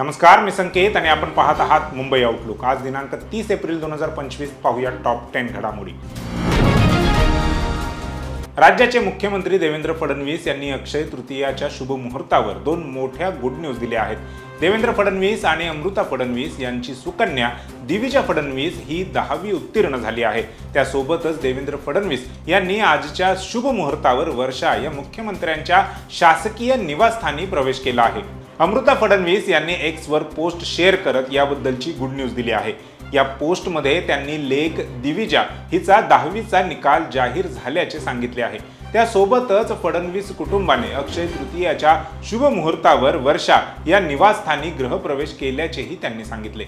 नमस्कार, मी संकेत आणि आपण पाहत आहात मुंबई आउटलुक। आज दिनांक 30 एप्रिल 2025 पाहूया टॉप 10 घडामोडी। राज्याचे मुख्यमंत्री देवेंद्र फडणवीस यांनी अक्षय तृतीयाच्या शुभ मुहूर्तावर दोन मोठ्या गुड न्यूज दिल्या आहेत। देवेंद्र फडणवीस आणि अमृता फडणवीस यांची सुकन्या दिविजा फडणवीस ही 10वी उत्तीर्ण झाली आहे। त्यासोबतच देवेंद्र फडणवीस यांनी आजच्या शुभ मुहूर्तावर वर्षा या मुख्यमंत्र्यांच्या शासकीय निवासस्थानी प्रवेश केला आहे। अमृता फडणवीस यांनी एक्स वर पोस्ट शेअर करत याबद्दलची गुड न्यूज दिली आहे। या पोस्टमध्ये त्यांनी लेक दिविजा हिचा 10वीचा निकाल जाहीर झाल्याचे सांगितले आहे। त्यासोबतच फडणवीस कुटुंबाने अक्षय तृतीयाच्या शुभ मुहूर्तावर वर्षा या निवासस्थानी गृहप्रवेश केल्याचेही त्यांनी सांगितले।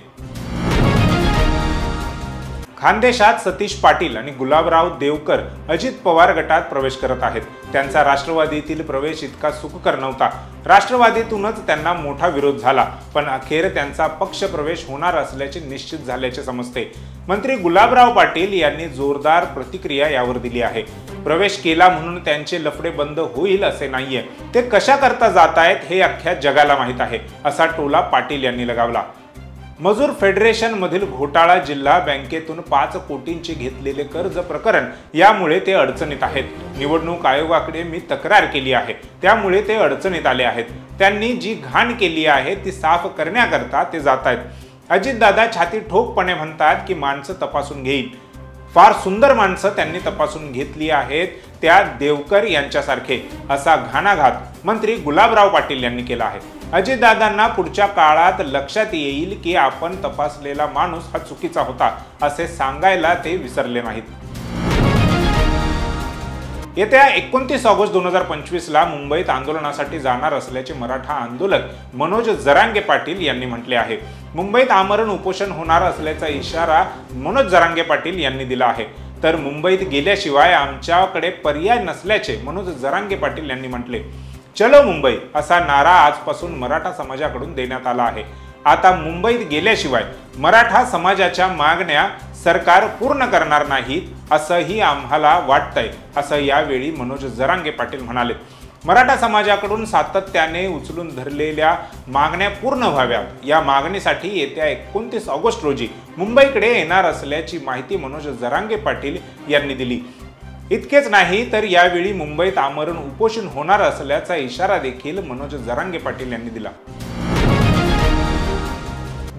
खानदेशात सतीश पाटील आणि गुलाबराव देवकर अजित पवार गटात प्रवेश करत आहेत। त्यांचा राष्ट्रवादीतील प्रवेश इतका सुखकर नव्हता। राष्ट्रवादीतूनच त्यांना मोठा विरोध झाला, पण अखेर त्यांचा पक्ष प्रवेश होणार असल्याचे निश्चित झाल्याचे समजते। मंत्री गुलाबराव पाटील यांनी जोरदार प्रतिक्रिया यावर दिली आहे। प्रवेश केला म्हणून त्यांचे लफडे बंद होईल असे नाहीये, ते कशा करता जात आहेत हे अख्ख्या जगाला माहित आहे, असा टोला पाटील यांनी लगावला। मजूर फेडरेशन मधील घोटाळा, जिल्हा बँकेतून 5 कोटींचे घेतलेले कर्ज प्रकरण यामुळे ते अडचणीत आहेत। निवडणूक आयोगाकडे मी तक्रार केली आहे, त्यामुळे ते अडचणीत आले आहेत। त्यांनी जी घाण केली आहे ती साफ करण्याकरता ते जात आहेत। अजितदादा छाती ठोकपणे म्हणतात की माणसं तपासून घेईल। फार सुंदर माणसं त्यांनी तपासून घेतली आहेत, त्या देवकर यांच्यासारखे, असा घाणाघात मंत्री गुलाबराव पाटील यांनी केला आहे। अजितदादांना पुढच्या काळात लक्षात येईल की आपण तपासलेला माणूस हा चुकीचा होता, असे सांगायला ते विसरले नाहीत। येत्या 29 ऑगस्ट 2025 ला मुंबईत आंदोलनासाठी जाणार असल्याचे मराठा आंदोलक मनोज जरांगे पाटील यांनी म्हटले आहे। मुंबईत आमरण उपोषण होणार असल्याचा इशारा मनोज जरांगे पाटील यांनी दिला आहे। तर मुंबईत गेल्याशिवाय आमच्याकडे पर्याय नसल्याचे मनोज जरांगे पाटील यांनी म्हटले। चलो मुंबई असा नारा आजपासून मराठा समाजाकडून देण्यात आला आहे। आता मुंबईत गेल्याशिवाय मराठा समाजाच्या मागण्या सरकार पूर्ण करणार नाहीत असंही आम्हाला वाटतंय, असं यावेळी मनोज जरांगे पाटील म्हणाले। मराठा समाजाकडून सातत्याने उचलून धरलेल्या मागण्या पूर्ण व्हाव्यात, या मागणीसाठी येत्या 29 ऑगस्ट रोजी मुंबईकडे येणार असल्याची माहिती मनोज जरांगे पाटील यांनी दिली। इतकेच नाही तर यावेळी मुंबईत आमरण उपोषण होणार असल्याचा इशारा देखील मनोज जरांगे पाटील यांनी दिला।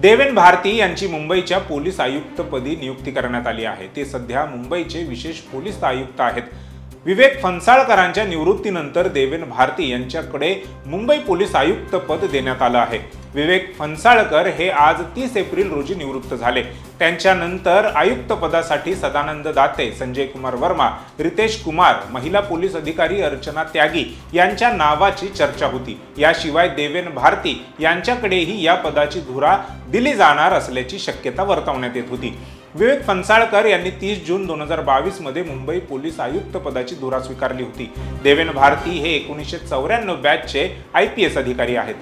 देवेन भारती यांची मुंबईच्या पोलीस आयुक्तपदी नियुक्ती करण्यात आली आहे। ते सध्या मुंबईचे विशेष पोलीस आयुक्त आहेत। विवेक फणसाळकरांच्या निवृत्तीनंतर देवेन भारती यांच्याकडे मुंबई पोलीस आयुक्त पद देण्यात आलं आहे। विवेक फणसाळकर हे आज 30 एप्रिल रोजी निवृत्त झाले। त्यांच्यानंतर आयुक्त पदासाठी सदानंद दाते, संजय कुमार वर्मा, रितेश कुमार, महिला पोलीस अधिकारी अर्चना त्यागी यांच्या नावाची चर्चा होती। याशिवाय देवेन भारती यांच्याकडेही या पदाची धुरा दिली जाणार असल्याची शक्यता वर्तवण्यात येत होती। विवेक फणसाळकर यांनी 30 जून 2022 मध्ये मुंबई पोलीस आयुक्त पदाची धुरा स्वीकारली होती। देवेन भारती हे 1994 बॅचचे IPS अधिकारी आहेत।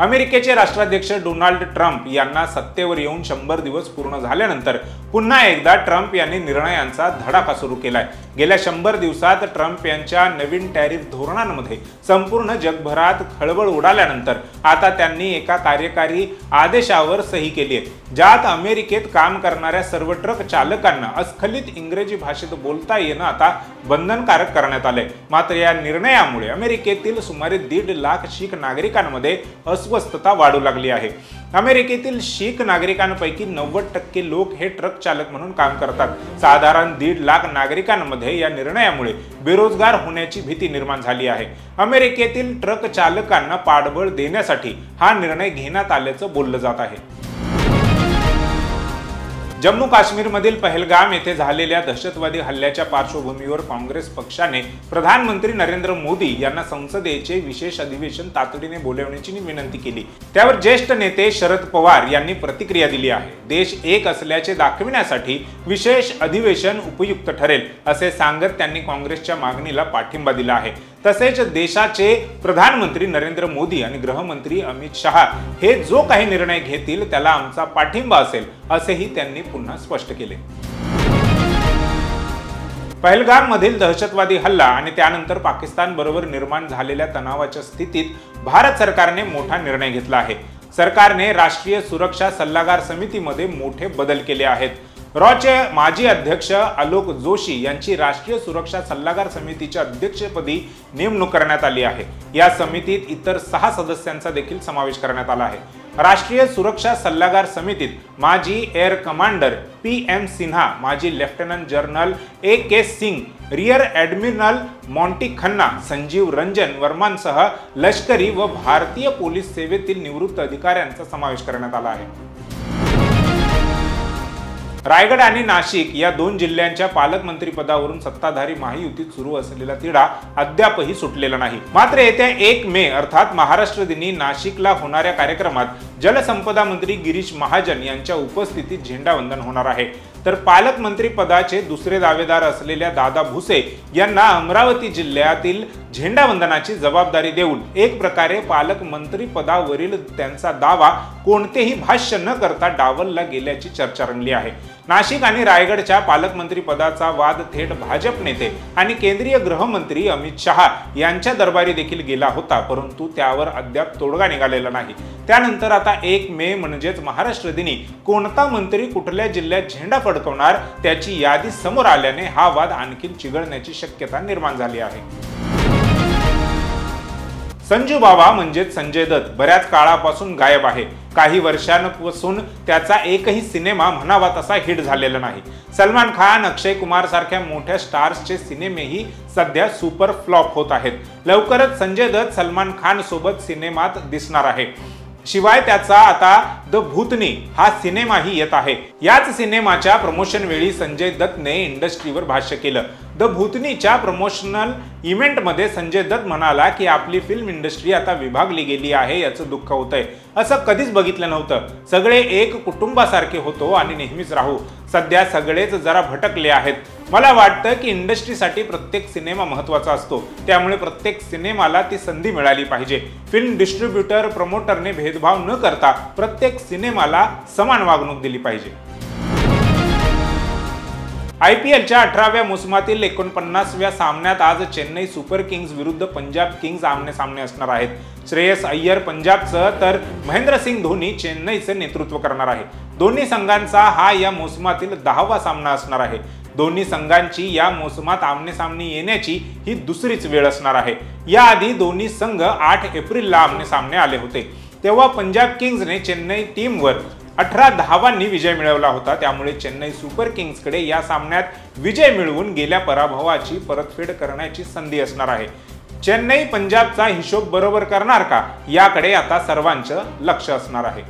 अमेरिकेचे राष्ट्राध्यक्ष डोनाल्ड ट्रम्प यांना सत्तेवर येऊन 100 दिवस पूर्ण झाल्यानंतर पुन्हा एकदा ट्रम्प यांनी निर्णयांचा धडाका सुरू केलाय। गेल्या 100 दिवसात ट्रम्प यांच्या नवीन टॅरिफ धोरणांमध्ये संपूर्ण जगभरात खळबळ उडाल्यानंतर आता त्यांनी एका कार्यकारी आदेशावर सही केली आहे, ज्यात अमेरिकेत काम करणाऱ्या सर्व ट्रक चालकांना अस्खलित इंग्रजी भाषेत बोलता येणं आता बंधनकारक करण्यात आलंय। मात्र या निर्णयामुळे अमेरिकेतील सुमारे 1.5 लाख शीख नागरिकांमध्ये अस्वस्थता वाढू लागली आहे। अमेरिकेतील शीख नागरिकांपैकी 90% लोक हे ट्रक चालक म्हणून काम करतात। साधारण 1.5 लाख नागरिकांमध्ये या निर्णयामुळे बेरोजगार होण्याची भीती निर्माण झाली आहे। अमेरिकेतील ट्रक चालकांना पाठबळ देण्यासाठी हा निर्णय घेण्यात आल्याचं बोललं जात आहे। जम्मू काश्मीरमधील पहलगाम येथे झालेल्या दहशतवादी हल्ल्याच्या पार्श्वभूमीवर काँग्रेस पक्षाने प्रधानमंत्री नरेंद्र मोदी यांना संसदेचे विशेष अधिवेशन तातडीने बोलावण्याची विनंती केली। त्यावर ज्येष्ठ नेते शरद पवार यांनी प्रतिक्रिया दिली आहे। देश एक असल्याचे दाखविण्यासाठी विशेष अधिवेशन उपयुक्त ठरेल असे सांगत त्यांनी काँग्रेसच्या मागणीला पाठिंबा दिला आहे। तसेच देशाचे प्रधानमंत्री नरेंद्र मोदी आणि गृहमंत्री अमित शहा हे जो काही निर्णय घेतील त्याला आमचा पाठिंबा असेल, असेही त्यांनी पुन्हा स्पष्ट केले। पहलगाम मधील दहशतवादी हल्ला आणि त्यानंतर पाकिस्तान बरोबर निर्माण झालेल्या तणावाच्या स्थितीत भारत सरकारने मोठा निर्णय घेतला आहे। सरकारने राष्ट्रीय सुरक्षा सल्लागार समितीमध्ये मोठे बदल केले आहेत। रॉचे माजी अध्यक्ष आलोक जोशी यांची राष्ट्रीय सुरक्षा सल्लागार समितीच्या अध्यक्षपदी नेमणूक करण्यात आली आहे। या समितीत इतर 6 सदस्यांचा देखील समावेश करण्यात आला आहे। राष्ट्रीय सुरक्षा सल्लागार समितीत माजी एअर कमांडर PM सिन्हा, माजी lieutenant general AK Singh, rear admiral Monty Khanna, Sanjeev Ranjan वर्मांसह लष्करी व भारतीय पोलीस सेवेतील निवृत्त अधिकाऱ्यांचा समावेश करण्यात आला आहे। रायगड आणि नाशिक या 2 जिल्ह्यांच्या पालकमंत्री पदावरून सत्ताधारी महायुतीत सुरू असलेला तिढा अद्यापही सुटलेला नाही। मात्र येत्या 1 मे अर्थात महाराष्ट्र दिनी नाशिकला होणाऱ्या कार्यक्रमात जलसंपदा मंत्री गिरीश महाजन यांच्या उपस्थितीत झेंडावंदन होणार आहे। तर पालकमंत्री पदाचे दुसरे दावेदार असलेल्या दादा भुसे यांना अमरावती जिल्ह्यातील झेंडावंदनाची जबाबदारी देऊन एक प्रकारे पालकमंत्री पदावरील त्यांचा दावा कोणतेही भाष्य न करता डावलला गेल्याची चर्चा रंगली आहे। नाशिक आणि रायगडच्या पालकमंत्री पदाचा वाद थेट भाजप नेते आणि केंद्रीय गृहमंत्री अमित शहा यांच्या दरबारी देखील गेला होता, परंतु त्यावर अद्याप तोडगा निघालेला नाही। त्यानंतर आता 1 मे म्हणजेच महाराष्ट्र दिनी कोणता मंत्री कुठल्या जिल्ह्यात झेंडा फडकवणार त्याची यादी समोर आल्याने हा वाद आणखी चिघळण्याची शक्यता निर्माण झाली आहे। संजू बाबा म्हणजेच संजय दत्त बऱ्याच काळापासून गायब आहे। काही वर्षांपासून त्याचा एकही सिनेमा म्हणावा तसा हिट झालेला नाही। सलमान खान, अक्षय कुमार सारख्या मोठ्या स्टार्सचे सिनेमेही सध्या सुपर फ्लॉप होत आहेत। लवकरच संजय दत्त सलमान खान सोबत सिनेमात दिसणार आहे। शिवाय त्याचा आता द भूतनी हा सिनेमाही येत आहे। याच सिनेमाच्या प्रमोशन वेळी संजय दत्तने इंडस्ट्रीवर भाष्य केलं। द भूतनीच्या प्रमोशनल इव्हेंटमध्ये संजय दत्त म्हणाला की आपली फिल्म इंडस्ट्री आता विभागली गेली आहे, याचं दुःख होतंय। असं कधीच बघितलं नव्हतं। सगळे एक कुटुंबासारखे होतो आणि नेहमीच राहू। सध्या सगळेच जरा भटकले आहेत। मला वाटतं की इंडस्ट्रीसाठी प्रत्येक सिनेमा महत्त्वाचा असतो, त्यामुळे प्रत्येक सिनेमाला ती संधी मिळाली पाहिजे। फिल्म डिस्ट्रीब्युटर प्रमोटरने भेदभाव न करता प्रत्येक सिनेमाला समान वागणूक दिली पाहिजे। IPLच्या 18व्या मोसमातील 49व्या सामन्यात आज चेन्नई सुपर किंग्स विरुद्ध पंजाब किंग्स आमने सामने असणार आहेत। श्रेयस अय्यर पंजाबचं तर महेंद्रसिंग धोनी चेन्नईचं नेतृत्व करणार आहे। दोन्ही संघांचा हा या मोसमातील 10वा सामना असणार आहे। दोन्ही संघांची या मोसमात आमने-सामने येण्याची ही दुसरीच वेळ असणार आहे। याआधी दोन्ही संघ 8 एप्रिलला आमने-सामने आले होते, तेव्हा पंजाब किंग्सने चेन्नई टीमवर 18 धावांनी विजय मिळवला होता। त्यामुळे चेन्नई सुपर किंग्सकडे या सामन्यात विजय मिळवून गेल्या पराभवाची परतफेड करण्याची संधी असणार आहे। चेन्नई पंजाबचा हिशोब बरोबर करणार का, याकडे आता सर्वांचं लक्ष असणार आहे।